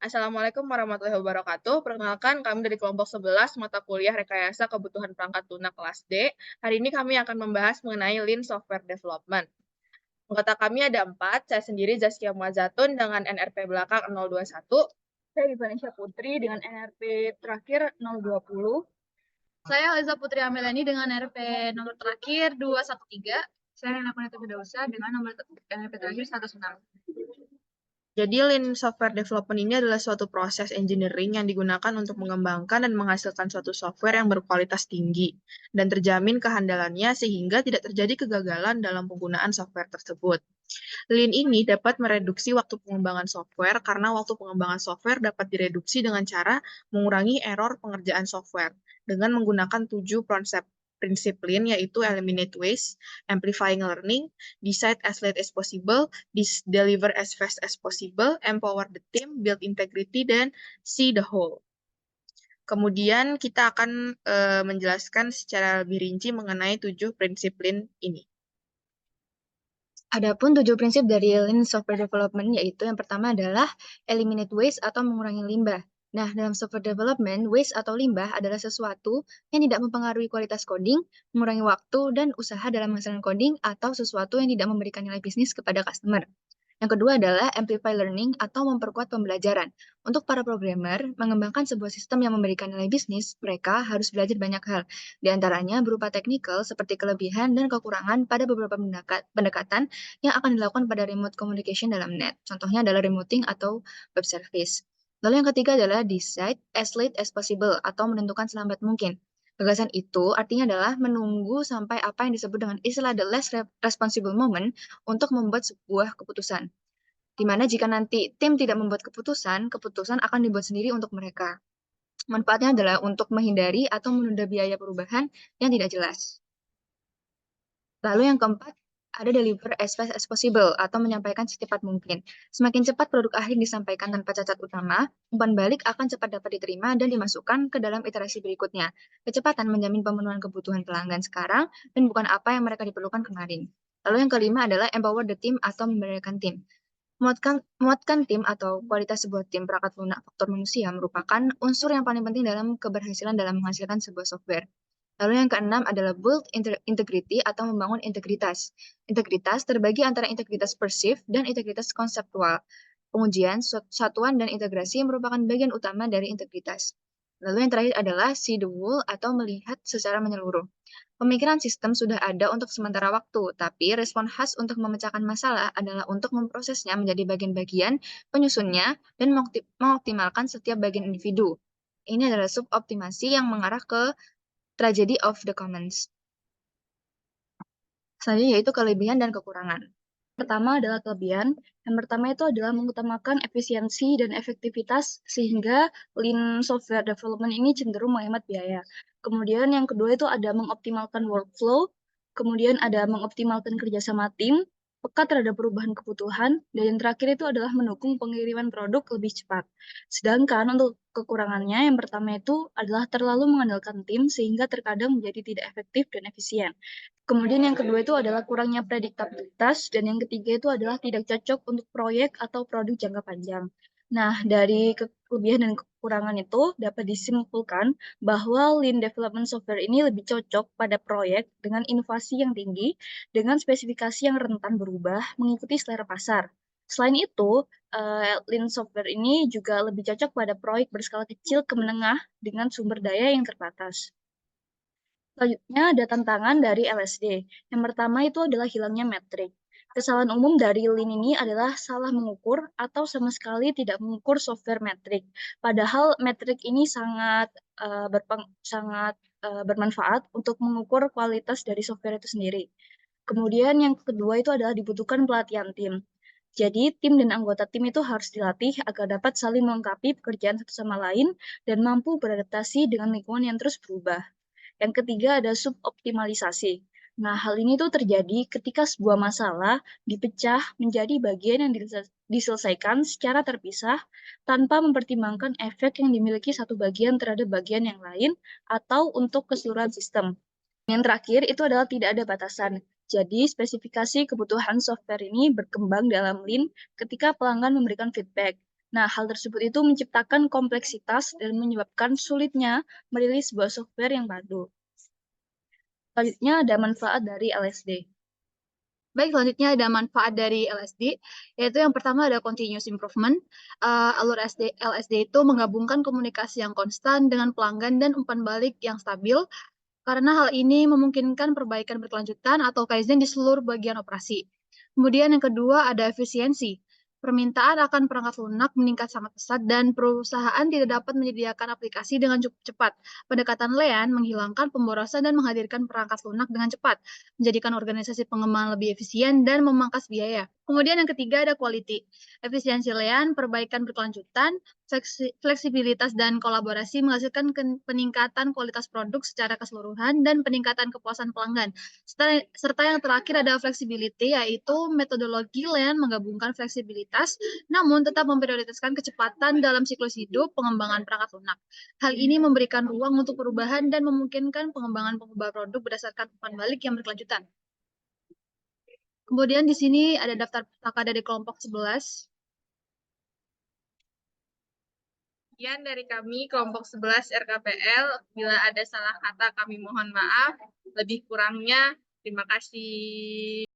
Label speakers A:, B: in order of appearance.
A: Assalamualaikum warahmatullahi wabarakatuh. Perkenalkan, kami dari kelompok 11 mata kuliah Rekayasa Kebutuhan Perangkat Lunak kelas D. Hari ini kami akan membahas mengenai Lean Software Development. Anggota kami ada 4, saya sendiri Zaskia Muazzatun dengan NRP belakang 021. Saya Divanisha Putri dengan NRP terakhir 020.
B: Saya Liza Putri Amelani dengan RP nomor terakhir 213. Saya Rena Kunita Bedausa dengan nomor RP terakhir 16.
A: Jadi Lean Software Development ini adalah suatu proses engineering yang digunakan untuk mengembangkan dan menghasilkan suatu software yang berkualitas tinggi dan terjamin kehandalannya sehingga tidak terjadi kegagalan dalam penggunaan software tersebut. Lean ini dapat mereduksi waktu pengembangan software karena waktu pengembangan software dapat direduksi dengan cara mengurangi error pengerjaan software dengan menggunakan 7 konsep prinsip Lean, yaitu eliminate waste, amplifying learning, decide as late as possible, deliver as fast as possible, empower the team, build integrity, dan see the whole. Kemudian kita akan menjelaskan secara lebih rinci mengenai 7 prinsip Lean ini.
B: Adapun 7 prinsip dari Lean Software Development yaitu yang pertama adalah eliminate waste atau mengurangi limbah. Nah, dalam software development, waste atau limbah adalah sesuatu yang tidak mempengaruhi kualitas coding, mengurangi waktu dan usaha dalam menghasilkan coding, atau sesuatu yang tidak memberikan nilai bisnis kepada customer. Yang kedua adalah amplify learning atau memperkuat pembelajaran. Untuk para programmer, mengembangkan sebuah sistem yang memberikan nilai bisnis, mereka harus belajar banyak hal. Di antaranya berupa teknikal seperti kelebihan dan kekurangan pada beberapa pendekatan yang akan dilakukan pada remote communication dalam net. Contohnya adalah remoting atau web service. Lalu yang ketiga adalah decide as late as possible atau menentukan selambat mungkin. Gagasan itu artinya adalah menunggu sampai apa yang disebut dengan istilah the last responsible moment untuk membuat sebuah keputusan. Di mana jika nanti tim tidak membuat keputusan, keputusan akan dibuat sendiri untuk mereka. Manfaatnya adalah untuk menghindari atau menunda biaya perubahan yang tidak jelas. Lalu yang keempat, ada deliver as fast as possible atau menyampaikan secepat mungkin. Semakin cepat produk akhir disampaikan tanpa cacat utama, umpan balik akan cepat dapat diterima dan dimasukkan ke dalam iterasi berikutnya. Kecepatan menjamin pemenuhan kebutuhan pelanggan sekarang dan bukan apa yang mereka diperlukan kemarin. Lalu yang kelima adalah empower the team atau memberdayakan tim. Menguatkan tim atau kualitas sebuah tim perangkat lunak faktor manusia merupakan unsur yang paling penting dalam keberhasilan dalam menghasilkan sebuah software. Lalu yang keenam adalah build integrity atau membangun integritas. Integritas terbagi antara integritas perceived dan integritas konseptual. Pengujian, satuan, dan integrasi merupakan bagian utama dari integritas. Lalu yang terakhir adalah see the whole atau melihat secara menyeluruh. Pemikiran sistem sudah ada untuk sementara waktu, tapi respon khas untuk memecahkan masalah adalah untuk memprosesnya menjadi bagian-bagian, penyusunnya, dan mengoptimalkan setiap bagian individu. Ini adalah suboptimasi yang mengarah ke tragedy of the commons. Selanjutnya yaitu kelebihan dan kekurangan. Pertama adalah kelebihan. Yang pertama itu adalah mengutamakan efisiensi dan efektivitas sehingga Lean Software Development ini cenderung menghemat biaya. Kemudian yang kedua itu ada mengoptimalkan workflow, kemudian ada mengoptimalkan kerjasama tim, peka terhadap perubahan kebutuhan, dan yang terakhir itu adalah mendukung pengiriman produk lebih cepat. Sedangkan untuk kekurangannya, yang pertama itu adalah terlalu mengandalkan tim sehingga terkadang menjadi tidak efektif dan efisien. Kemudian yang kedua itu adalah kurangnya prediktabilitas, dan yang ketiga itu adalah tidak cocok untuk proyek atau produk jangka panjang. Nah, dari kelebihan dan kekurangan itu dapat disimpulkan bahwa Lean Development Software ini lebih cocok pada proyek dengan inovasi yang tinggi, dengan spesifikasi yang rentan berubah, mengikuti selera pasar. Selain itu, Lean Software ini juga lebih cocok pada proyek berskala kecil ke menengah dengan sumber daya yang terbatas. Selanjutnya ada tantangan dari LSD. Yang pertama itu adalah hilangnya metrik. Kesalahan umum dari Lean ini adalah salah mengukur atau sama sekali tidak mengukur software metrik. Padahal metrik ini sangat bermanfaat untuk mengukur kualitas dari software itu sendiri. Kemudian yang kedua itu adalah dibutuhkan pelatihan tim. Jadi tim dan anggota tim itu harus dilatih agar dapat saling melengkapi pekerjaan satu sama lain dan mampu beradaptasi dengan lingkungan yang terus berubah. Yang ketiga ada suboptimalisasi. Nah, hal ini tuh terjadi ketika sebuah masalah dipecah menjadi bagian yang diselesaikan secara terpisah tanpa mempertimbangkan efek yang dimiliki satu bagian terhadap bagian yang lain atau untuk keseluruhan sistem. Yang terakhir itu adalah tidak ada batasan. Jadi, spesifikasi kebutuhan software ini berkembang dalam Lean ketika pelanggan memberikan feedback.
C: Nah, hal tersebut itu menciptakan kompleksitas dan menyebabkan sulitnya merilis sebuah software yang baru. Selanjutnya ada manfaat dari LSD.
B: Baik, selanjutnya ada manfaat dari LSD, yaitu yang pertama ada continuous improvement. Alur LSD itu menggabungkan komunikasi yang konstan dengan pelanggan dan umpan balik yang stabil, karena hal ini memungkinkan perbaikan berkelanjutan atau kaizen di seluruh bagian operasi. Kemudian yang kedua ada efisiensi. Permintaan akan perangkat lunak meningkat sangat pesat dan perusahaan tidak dapat menyediakan aplikasi dengan cukup cepat. Pendekatan LEAN menghilangkan pemborosan dan menghadirkan perangkat lunak dengan cepat, menjadikan organisasi pengembangan lebih efisien dan memangkas biaya. Kemudian yang ketiga ada quality. Efisiensi LEAN, perbaikan berkelanjutan, fleksibilitas dan kolaborasi menghasilkan peningkatan kualitas produk secara keseluruhan dan peningkatan kepuasan pelanggan. Serta yang terakhir ada flexibility, yaitu metodologi LEAN menggabungkan fleksibilitas, namun tetap memprioritaskan kecepatan dalam siklus hidup pengembangan perangkat lunak. Hal ini memberikan ruang untuk perubahan dan memungkinkan pengembangan pengubah produk berdasarkan umpan balik yang berkelanjutan. Kemudian di sini ada daftar pustaka dari kelompok 11.
A: Sekian dari kami, kelompok 11 RKPL. Bila ada salah kata, kami mohon maaf. Lebih kurangnya, terima kasih.